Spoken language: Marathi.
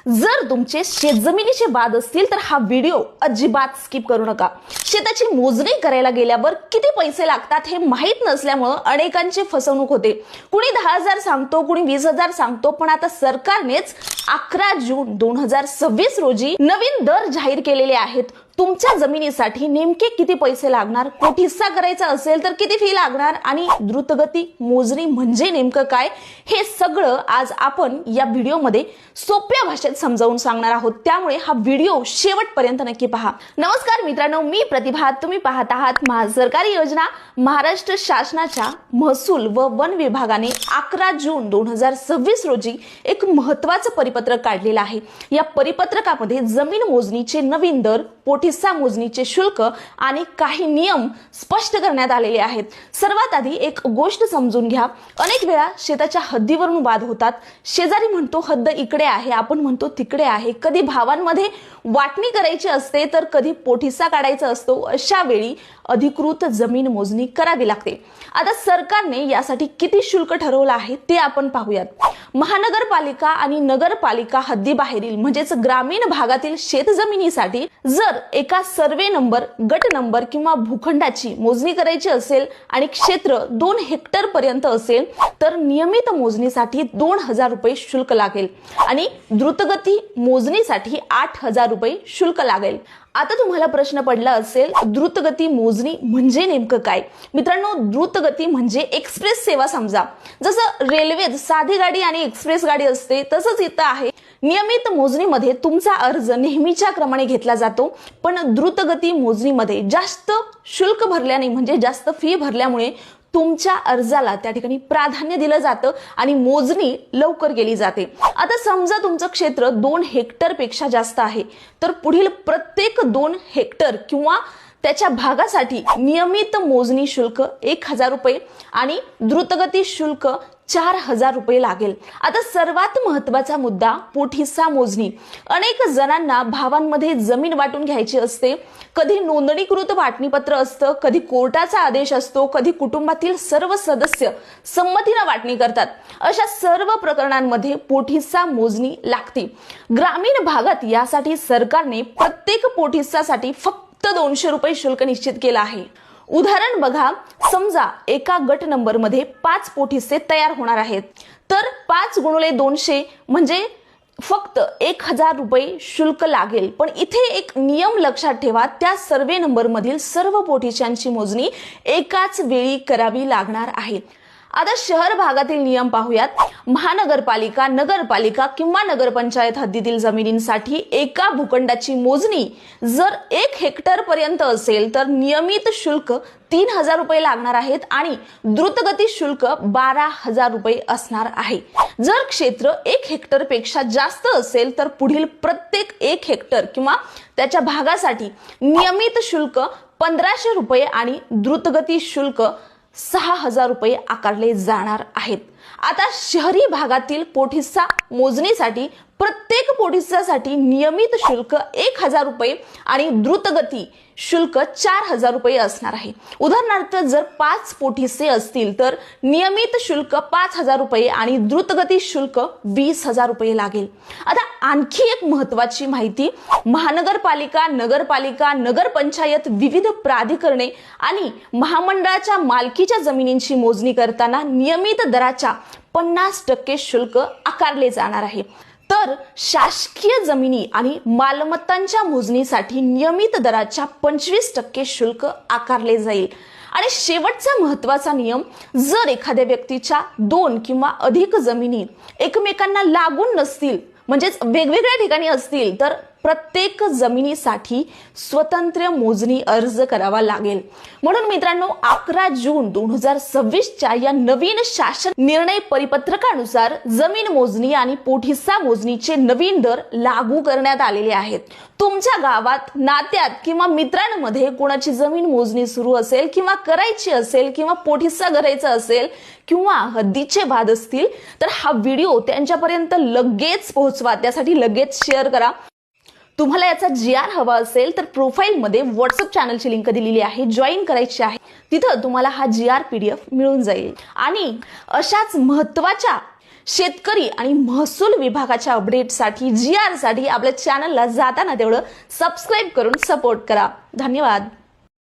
जर तुमचे शेतजमिनीचे वाद असतील तर हा व्हिडिओ अजिबात स्किप करू नका। शेताची मोजणी करायला गेल्यावर किती पैसे लागतात हे माहित नसल्यामुळे अनेकांची फसवणूक होते। कुणी 10,000 सांगतो, कुणी 20,000 सांगतो, पण आता सरकारनेच 11 जून 2026 रोजी नवीन दर जाहीर केलेले आहेत। तुमच्या जमिनीसाठी नेमके किती पैसे लागणार, कोठिस्सा करायचा असेल तर किती फी लागणार आणि द्रुतगती मोजणी म्हणजे नेमकं काय, हे सगळं आज आपण या व्हिडिओमध्ये सोप्या भाषेत समजावून सांगणार आहोत। त्यामुळे हा व्हिडिओ शेवटपर्यंत नक्की पहा। नमस्कार मित्रांनो, मी प्रतिभा, तुम्ही पाहत आहात महासरकारी योजना। महाराष्ट्र शासनाच्या महसूल व वन विभागाने 11 जून 2026 रोजी एक महत्त्वाचं परिपत्रक काढलेलं आहे। या परिपत्रकामध्ये जमीन मोजणीचे नवीन दर, कोठिस्सा मोजणीचे शुल्क आणि काही नियम स्पष्ट करण्यात आलेले आहेत। सर्वात आधी एक गोष्ट समजून घ्या, अनेक वेळा शेताच्या हद्दीवरून वाद होतात। शेजारी म्हणतो हद्द इकडे आहे, आपण म्हणतो तिकडे आहे। कधी भावांमध्ये वाटणी करायची असते तर कधी कोठिस्सा काढायचा असतो। अशा वेळी अधिकृत जमीन मोजणी करावी लागते। आता सरकारने यासाठी किती शुल्क ठरवलं आहे ते आपण पाहूयात। महानगरपालिका आणि नगरपालिका हद्दीबाहेरील म्हणजेच ग्रामीण भागातील शेतजमिनीसाठी जर एका सर्वे नंबर, गट नंबर किंवा भूखंडाची मोजणी करायची असेल आणि क्षेत्र 2 हेक्टर पर्यंत असेल तर नियमित मोजणीसाठी 2,000 रुपये शुल्क लागेल आणि द्रुतगती मोजणीसाठी 8,000 रुपये शुल्क लागेल। आता तुम्हाला प्रश्न पडला असेल, द्रुतगती मोजणी म्हणजे नेमकं काय? मित्रांनो, द्रुतगती म्हणजे एक्सप्रेस सेवा समजा। जसं रेल्वेत साधी गाडी आणि एक्सप्रेस गाडी असते तसंच इथं आहे। नियमित मोजणीमध्ये तुमचा अर्ज नेहमीच्या क्रमाने घेतला जातो, पण द्रुतगती मोजणीमध्ये जास्त शुल्क भरल्याने म्हणजे जास्त फी भरल्यामुळे तुमच्या अर्जाला त्या ठिकाणी प्राधान्य दिलं जातं आणि मोजणी लवकर केली जाते। आता समजा तुमचं क्षेत्र 2 हेक्टर पेक्षा जास्त आहे तर पुढील प्रत्येक 2 हेक्टर किंवा त्याच्या भागासाठी नियमित मोजणी शुल्क 1,000 रुपये आणि द्रुतगती शुल्क 4,000 रुपये लागेल। आता सर्वात महत्त्वाचा मुद्दा, कोठिस्सा मोजणी। अनेक जणांना भावांमध्ये जमीन वाटून घ्यायची असते। कधी नोंदणीकृत वाटणीपत्र असतं, कधी कोर्टाचा आदेश असतो, कधी कुटुंबातील सर्व सदस्य संमतीने वाटणी करतात। अशा सर्व प्रकरणांमध्ये कोठिस्सा मोजणी लागते। ग्रामीण भागात यासाठी सरकारने प्रत्येक कोठिस्सासाठी फक्त 200 रुपये शुल्क निश्चित केलं आहे। उदाहरण बघा, समजा एका गट नंबर मध्ये 5 कोठिस्से तयार होणार आहेत तर 5 गुणिले 200 म्हणजे फक्त 1,000 रुपये शुल्क लागेल। पण इथे एक नियम लक्षात ठेवा, त्या सर्वे नंबर मधील सर्व कोठिस्सांची मोजणी एकाच वेळी करावी लागणार आहे। आता शहर भागातील नियम पाहूयात। महानगरपालिका, नगरपालिका किंवा नगरपंचायत हद्दीतील जमिनींसाठी एका भूखंडाची मोजणी जर 1 हेक्टर पर्यंत असेल तर नियमित शुल्क 3,000 रुपये लागणार आहेत आणि द्रुतगती शुल्क 12,000 रुपये असणार आहे। जर क्षेत्र 1 हेक्टर पेक्षा जास्त असेल तर पुढील प्रत्येक 1 हेक्टर किंवा त्याच्या भागासाठी नियमित शुल्क 1,500 रुपये आणि द्रुतगती शुल्क 6,000 रुपये आकारले जाणार आहेत। आता शहरी भागातील कोठिस्सा मोजणीसाठी प्रत्येक कोठिस्सासाठी नियमित शुल्क 1,000 रुपये आणि द्रुतगती शुल्क 4,000 रुपये असणार आहे। उदाहरणार्थ जर 5 कोठिस्से असतील तर नियमित शुल्क 5,000 रुपये आणि द्रुतगती शुल्क 20,000 रुपये लागेल। आता आणखी एक महत्त्वाची माहिती, महानगरपालिका, नगरपालिका, नगरपंचायत, विविध प्राधिकरणे आणि महामंडळाच्या मालकीच्या जमिनींची मोजणी करताना नियमित दराच्या 50% शुल्क आकारले जाणार आहे। तर शासकीय जमिनी आणि मालमत्तांच्या मोजणीसाठी नियमित दराच्या 25% शुल्क आकारले जाईल। आणि शेवटचा महत्त्वाचा नियम, जर एखाद्या व्यक्तीच्या 2 किंवा अधिक जमिनी एकमेकांना लागून नसतील म्हणजेच वेगवेगळ्या ठिकाणी असतील तर प्रत्येक जमिनीसाठी स्वतंत्र मोजणी अर्ज करावा लागेल। म्हणून मित्रांनो, 11 जून 2026 च्या या नवीन शासन निर्णय परिपत्रकानुसार जमीन मोजणी आणि कोठिस्सा मोजणीचे नवीन दर लागू करण्यात आलेले आहेत। तुमच्या गावात, नात्यात किंवा मित्रांमध्ये कोणाची जमीन मोजणी सुरू असेल किंवा करायची असेल किंवा कोठिस्सा करायचा असेल किंवा हद्दीचे वाद असतील तर हा व्हिडिओ त्यांच्यापर्यंत लगेच पोहोचवा, त्यासाठी लगेच शेअर करा। तुम्हाला याचा GR हवा असेल तर प्रोफाइल मध्ये व्हॉट्सअप चॅनलची लिंक दिलेली आहे, जॉईन करायची आहे। तिथं तुम्हाला हा GR PDF मिळून जाईल। आणि अशाच महत्त्वाच्या शेतकरी आणि महसूल विभागाच्या अपडेटसाठी GR साठी आपल्या चॅनलला जाताना तेवढं सबस्क्राईब करून सपोर्ट करा. धन्यवाद.